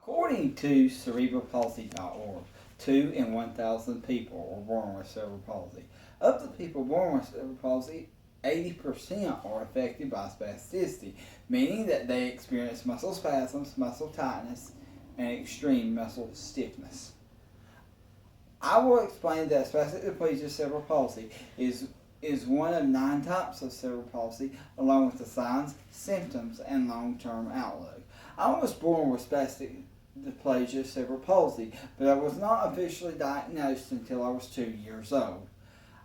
According to cerebralpalsy.org, 2 in 1,000 people are born with cerebral palsy. Of the people born with cerebral palsy, 80% are affected by spasticity, meaning that they experience muscle spasms, muscle tightness, and extreme muscle stiffness. I will explain that spastic diplegia cerebral palsy is one of 9 types of cerebral palsy, along with the signs, symptoms, and long-term outlook. I was born with spastic diplegia cerebral palsy, but I was not officially diagnosed until I was 2 years old.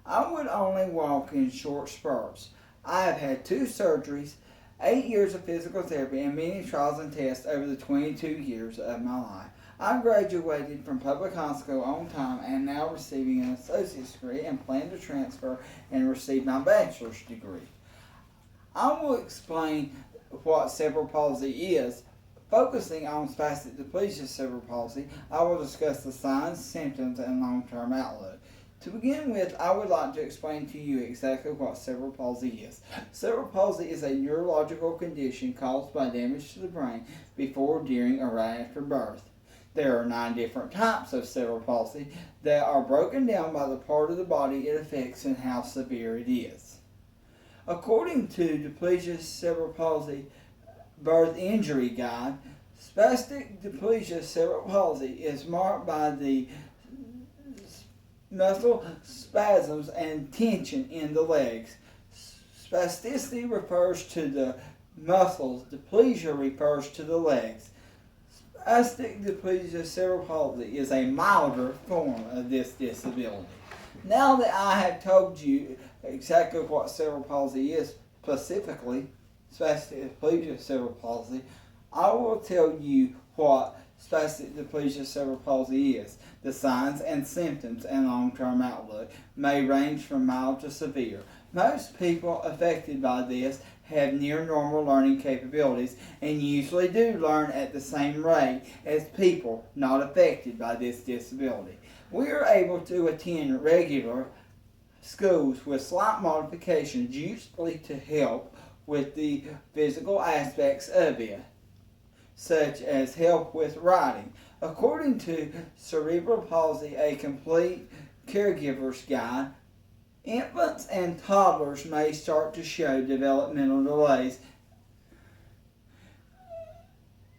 I would only walk in short spurts. I have had 2 surgeries, 8 years of physical therapy, and many trials and tests over the 22 years of my life. I graduated from public high school on time and now receiving an associate's degree and plan to transfer and receive my bachelor's degree. I will explain what cerebral palsy is. Focusing on spastic diplegia cerebral palsy, I will discuss the signs, symptoms, and long-term outlook. To begin with, I would like to explain to you exactly what cerebral palsy is. Cerebral palsy is a neurological condition caused by damage to the brain before, during, or right after birth. There are 9 different types of cerebral palsy that are broken down by the part of the body it affects and how severe it is. According to Diplegia Cerebral Palsy Birth Injury Guide, spastic diplegia cerebral palsy is marked by the muscle spasms and tension in the legs. Spasticity refers to the muscles, diplegia refers to the legs. Spastic diplegia cerebral palsy is a milder form of this disability. Now that I have told you exactly what cerebral palsy is, specifically spastic diplegia cerebral palsy, I will tell you what spastic diplegia cerebral palsy is. The signs and symptoms and long-term outlook may range from mild to severe. Most people affected by this have near normal learning capabilities and usually do learn at the same rate as people not affected by this disability. We are able to attend regular schools with slight modifications, usually to help with the physical aspects of it, such as help with writing. According to Cerebral Palsy, a complete caregiver's guide, infants and toddlers may start to show developmental delays.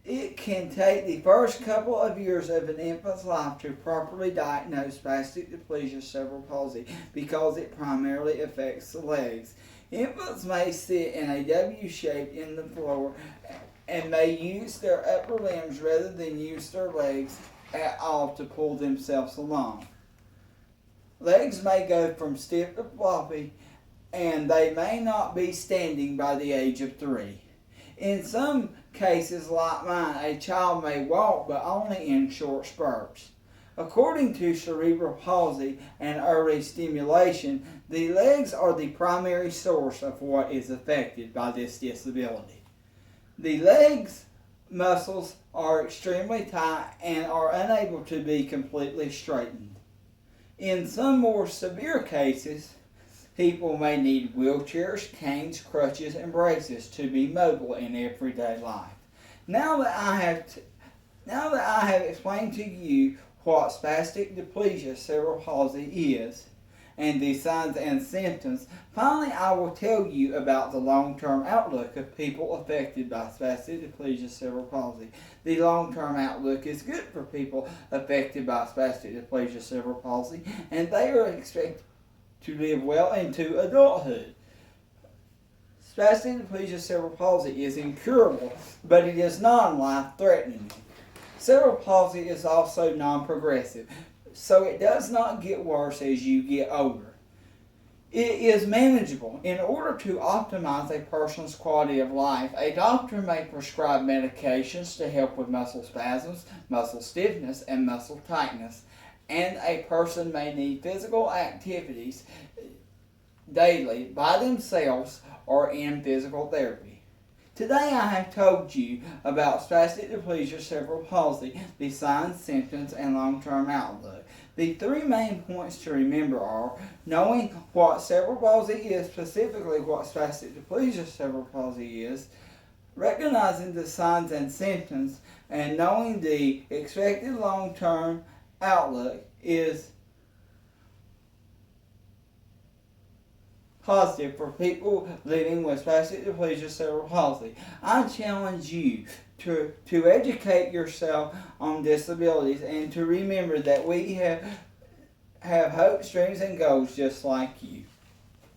It can take the first couple of years of an infant's life to properly diagnose spastic diplegia cerebral palsy because it primarily affects the legs. Infants may sit in a W shape in the floor and may use their upper limbs rather than use their legs at all to pull themselves along. Legs may go from stiff to floppy, and they may not be standing by the age of 3. In some cases, like mine, a child may walk, but only in short spurts. According to cerebral palsy and early stimulation, the legs are the primary source of what is affected by this disability. The legs muscles are extremely tight and are unable to be completely straightened. In some more severe cases, people may need wheelchairs, canes, crutches, and braces to be mobile in everyday life. Now that I have explained to you what spastic diplegia cerebral palsy is and the signs and symptoms, finally I will tell you about the long-term outlook of people affected by spastic diplegia cerebral palsy. The long-term outlook is good for people affected by spastic diplegia cerebral palsy, and they are expected to live well into adulthood. Spastic diplegia cerebral palsy is incurable, but it is non-life-threatening. Cerebral palsy is also non-progressive, so it does not get worse as you get older. It is manageable. In order to optimize a person's quality of life, a doctor may prescribe medications to help with muscle spasms, muscle stiffness, and muscle tightness, and a person may need physical activities daily by themselves or in physical therapy. Today I have told you about spastic diplegia cerebral palsy, the signs, symptoms, and long-term outlook. The 3 main points to remember are knowing what cerebral palsy is, specifically what spastic diplegia cerebral palsy is, recognizing the signs and symptoms, and knowing the expected long-term outlook is positive for people living with spastic diplegia cerebral palsy. I challenge you to educate yourself on disabilities and to remember that we have hopes, dreams, and goals just like you.